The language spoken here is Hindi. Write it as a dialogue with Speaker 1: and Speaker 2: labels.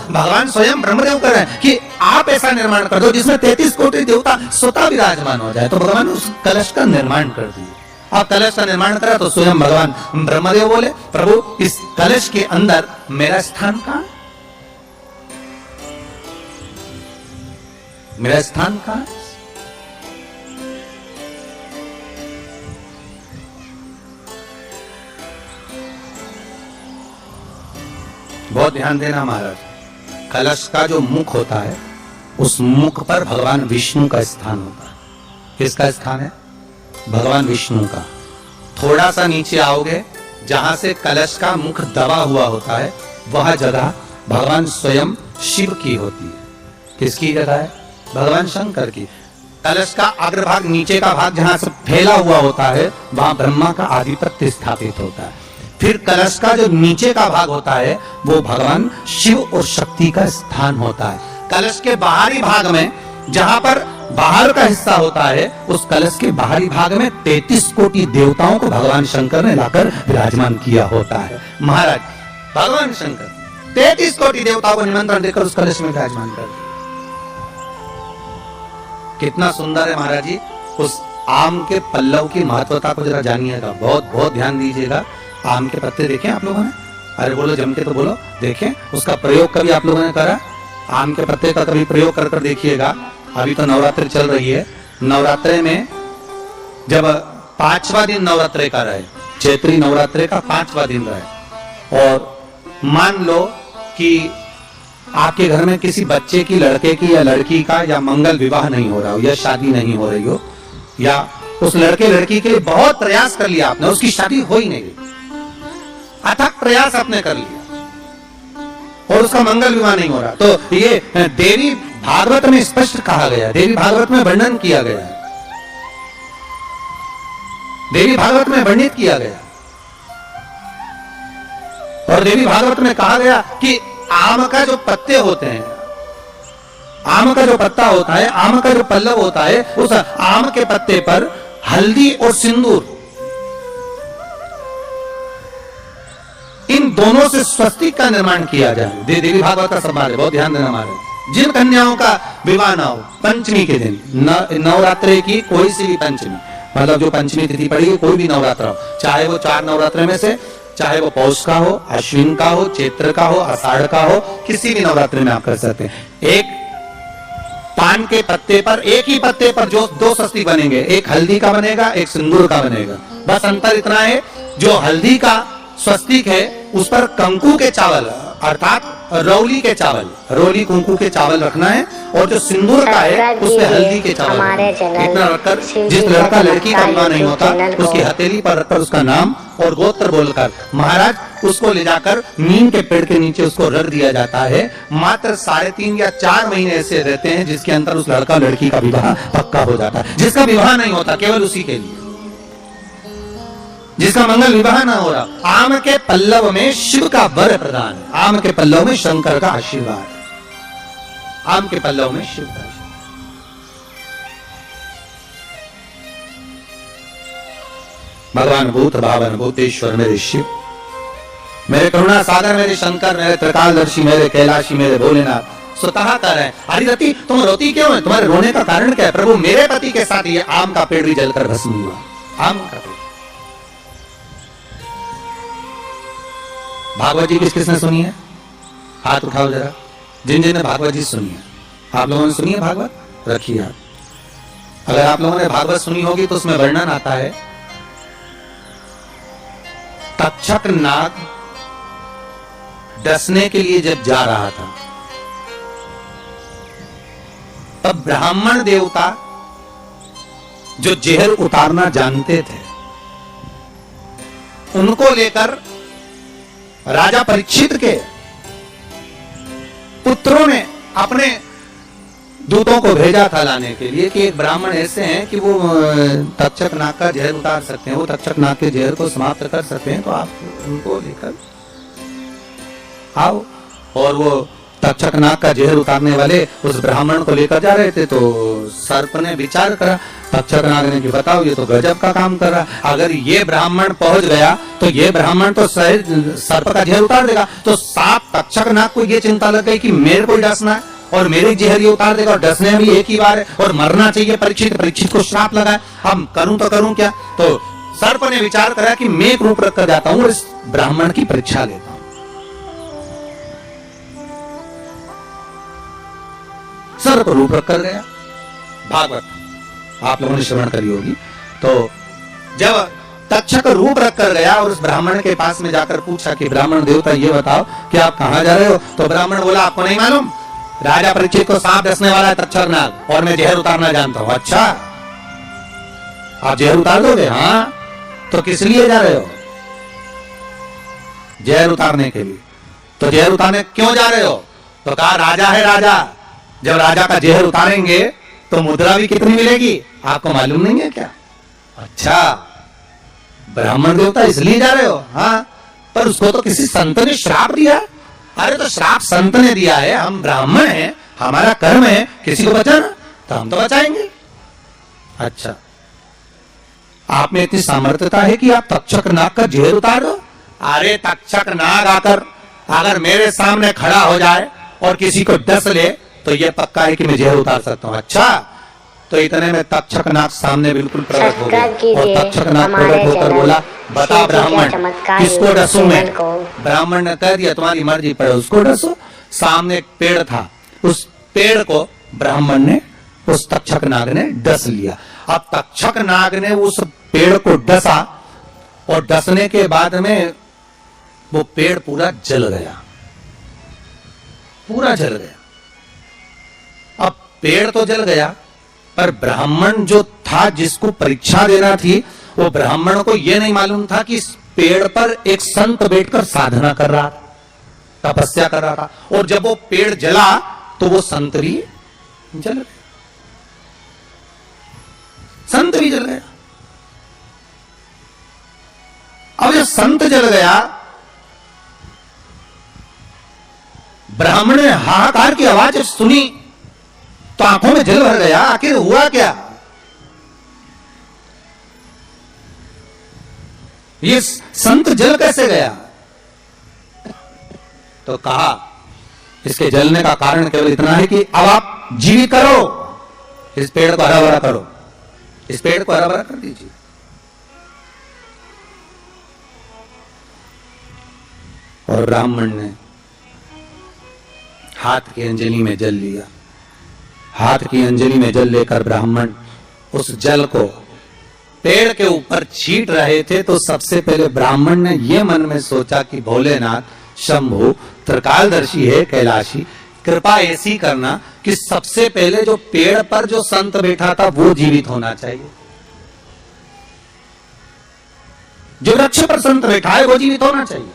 Speaker 1: भगवान स्वयं ब्रह्मदेव कर रहे हैं कि आप ऐसा निर्माण कर दो जिसमें 33 कोटि देवता स्वतः विराजमान हो जाए। तो भगवान उस कलश का निर्माण कर दिए। आप कलश का निर्माण करा तो स्वयं भगवान ब्रह्मदेव बोले, प्रभु इस कलश के अंदर मेरा स्थान कहां, मेरा स्थान कहां? बहुत ध्यान देना महाराज, कलश का जो मुख होता है उस मुख पर भगवान विष्णु का स्थान होता है। किसका स्थान है? भगवान विष्णु का। थोड़ा सा नीचे आओगे, जहां से कलश का मुख दबा हुआ होता है, वह जगह भगवान स्वयं शिव की होती है। किसकी जगह है? भगवान शंकर की। कलश का अग्रभाग, नीचे का भाग जहां से फैला हुआ होता है, वहां ब्रह्मा का आधिपत्य स्थापित होता है। फिर कलश का जो नीचे का भाग होता है वो भगवान शिव और शक्ति का स्थान होता है। कलश के बाहरी भाग में, जहां पर बाहर का हिस्सा होता है, उस कलश के बाहरी भाग में 33 कोटि देवताओं को भगवान शंकर ने लाकर विराजमान किया होता है। महाराज भगवान शंकर 33 कोटि देवताओं को निमंत्रण देकर उस कलश में विराजमान कर दिया। कितना सुंदर है महाराज जी। उस आम के पल्लव की महत्वता को जरा जानिएगा, बहुत बहुत ध्यान दीजिएगा। आम के पत्ते देखे आप लोगों ने? अरे बोलो, जम के तो बोलो। देखें, उसका प्रयोग कभी आप लोगों ने करा? आम के पत्ते का कभी प्रयोग कर देखिएगा। अभी तो नवरात्रि चल रही है, नवरात्रे में जब 5वां दिन नवरात्रे का रहे, चैत्री नवरात्रे का 5वां दिन रहे, और मान लो कि आपके घर में किसी बच्चे की, लड़के की या लड़की का या मंगल विवाह नहीं हो रहा हो, या शादी नहीं हो रही हो, या उस लड़के लड़की के लिए बहुत प्रयास कर लिया आपने, उसकी शादी हो ही नहीं गई, अथक प्रयास आपने कर लिया और उसका मंगल विवाह नहीं हो रहा, तो ये देवी भागवत में स्पष्ट कहा गया, देवी भागवत में वर्णन किया गया, देवी भागवत में वर्णित किया गया। और देवी भागवत में कहा गया कि आम का जो पत्ते होते हैं, आम का जो पत्ता होता है, आम का जो पल्लव होता है, उस आम के पत्ते पर हल्दी और सिंदूर, इन दोनों से स्वस्तिक का निर्माण किया जाए। देवी भागवत का संवाद है, बहुत ध्यान देना हमारे। जिन कन्याओं का विवाह ना हो पंचमी के दिन, नवरात्रे की कोई सी भी पंचमी, मतलब जो पंचमी तिथि पड़ेगी, कोई भी नवरात्र हो, चाहे वो 4 नवरात्रे में से, चाहे वो पौष का हो, अश्विन का हो, चैत्र का हो, आषाढ़ का हो, किसी भी नवरात्रि में आप कर सकते हैं। एक पान के पत्ते पर, एक ही पत्ते पर जो 2 स्वस्तिक बनेंगे, एक हल्दी का बनेगा, एक सिंदूर का बनेगा। बस अंतर इतना है, जो हल्दी का स्वस्तिक है उस पर कंकु के चावल, अर्थात रौली के चावल, रौली कुंकू के चावल रखना है, और जो सिंदूर का है उस पे हल्दी के चावल इतना रखकर, जिस लड़का लड़की का विवाह नहीं होता उसकी हथेली पर रखकर उसका नाम और गोत्र बोलकर महाराज उसको ले जाकर नीम के पेड़ के नीचे उसको रख दिया जाता है। मात्र 3.5 या 4 महीने ऐसे रहते हैं जिसके अंदर उस लड़का लड़की का विवाह पक्का हो जाता है। जिसका विवाह नहीं होता केवल उसी के लिए, जिसका मंगल विवाह ना हो रहा, आम के पल्लव में शिव का वर प्रदान है, आम के पल्लव में शंकर का आशीर्वाद, आम के पल्लव में शिव का आशीर्वाद। भगवान भूत भावन भूतेश्वर मेरे शिव, मेरे करुणा सागर मेरे शंकर, मेरे त्रिकालदर्शी, मेरे कैलाशी, मेरे भोलेनाथ स्वतः कर रहे हैं। हरिरति तुम रोती क्यों है? तुम्हारे रोने का कारण क्या है? प्रभु मेरे पति के साथ ये आम का पेड़ भी जलकर भस्म हुआ, आम का पेड़। भागवत जी किस किसने सुनी है? हाथ उठाओ जरा, जिन जिन ने भागवत जी सुनी है। आप लोगों ने सुनी है भागवत? रखिए हाथ। अगर आप लोगों ने भागवत सुनी होगी तो उसमें वर्णन आता है, तक्षक नाग डसने के लिए जब जा रहा था, तब ब्राह्मण देवता जो जहर उतारना जानते थे, उनको लेकर राजा परीक्षित के पुत्रों ने अपने दूतों को भेजा था लाने के लिए कि एक ब्राह्मण ऐसे हैं कि वो तक्षक नाग का जहर उतार सकते हैं, वो तक्षक नाग के जहर को समाप्त कर सकते हैं, तो आप उनको लेकर आओ। और वो तक्षक नाग का जहर उतारने वाले उस ब्राह्मण को लेकर जा रहे थे, तो सर्प ने विचार करा, तक्षक नाग ने कि बताओ ये तो गजब का काम कर रहा, अगर ये ब्राह्मण पहुंच गया तो ये ब्राह्मण तो सर्प का जहर उतार देगा। तो सांप तक्षक नाग को ये चिंता लग गई कि मेरे को ही डसना है और मेरे जहर उतार देगा और डसने में भी एक ही बार है और मरना चाहिए परीक्षित को श्राप लगा है, हम करूं तो करूं क्या। तो सर्प ने विचार करा कि मैं एक रूप रख कर जाता हूं और इस ब्राह्मण की परीक्षा लेता हूं। सर्प रूप रख कर गया। भागवत आप लोगों ने श्रवण करी होगी। तो जब तक्षक रूप रख कर गया और उस ब्राह्मण के पास में जाकर पूछा कि ब्राह्मण देवता ये बताओ कि आप कहां जा रहे हो। तो ब्राह्मण बोला आपको नहीं मालूम, राजा परीक्षित को सांप डसने वाला है तक्षक नाग और मैं जहर उतारना जानता हूं। अच्छा आप जहर उतार दोगे? हाँ। तो किस लिए जा रहे हो? जहर उतारने के लिए। तो जहर उतारने क्यों जा रहे हो? तो कहा राजा है राजा, जब राजा का जहर उतारेंगे तो मुद्रा भी कितनी मिलेगी आपको मालूम नहीं है क्या? अच्छा ब्राह्मण देवता इसलिए जा रहे हो? हाँ। पर उसको तो किसी संत ने श्राप दिया। अरे तो श्राप संत ने दिया है, हम ब्राह्मण हैं, हमारा कर्म है किसी को बचाना, तो हम तो बचाएंगे। अच्छा आप में इतनी सामर्थ्यता है कि आप तक्षक नाग का जहर उतार दो? अरे तक्षक नाग आकर अगर मेरे सामने खड़ा हो जाए और किसी को डस ले तो यह पक्का है कि मैं जहर उतार सकता हूं। अच्छा तो इतने में तक्षक नाग सामने बिल्कुल प्रकट हो गया और तक्षक नाग प्रकट होकर बोला बता ब्राह्मण किसको डसूं मैं? ब्राह्मण ने कह दिया तुम्हारी मर्जी पर उसको डसो। सामने एक पेड़ था, उस पेड़ को ब्राह्मण ने उस तक्षक नाग ने डस लिया। अब तक्षक नाग ने उस पेड़ को डसा और डसने के बाद में वो पेड़ पूरा जल गया, पूरा जल गया। अब पेड़ तो जल गया पर ब्राह्मण जो था जिसको परीक्षा देना थी वो ब्राह्मण को यह नहीं मालूम था कि इस पेड़ पर एक संत बैठकर साधना कर रहा था, तपस्या कर रहा था। और जब वो पेड़ जला तो वो संत भी जल गया, संत भी जल गया। अब जब संत जल गया ब्राह्मण ने हाहाकार की आवाज सुनी तो आंखों में जल भर गया। आखिर हुआ क्या? ये संत जल कैसे गया? तो कहा इसके जलने का कारण केवल इतना है कि अब आप जीवित करो, इस पेड़ को हरा भरा करो, इस पेड़ को हरा भरा कर दीजिए। और ब्राह्मण ने हाथ की अंजलि में जल लिया। हाथ की अंजलि में जल लेकर ब्राह्मण उस जल को पेड़ के ऊपर छीट रहे थे तो सबसे पहले ब्राह्मण ने यह मन में सोचा कि भोलेनाथ शंभु त्रिकालदर्शी है कैलाशी, कृपा ऐसी करना कि सबसे पहले जो पेड़ पर जो संत बैठा था वो जीवित होना चाहिए, जो वृक्ष पर संत बैठा है वो जीवित होना चाहिए।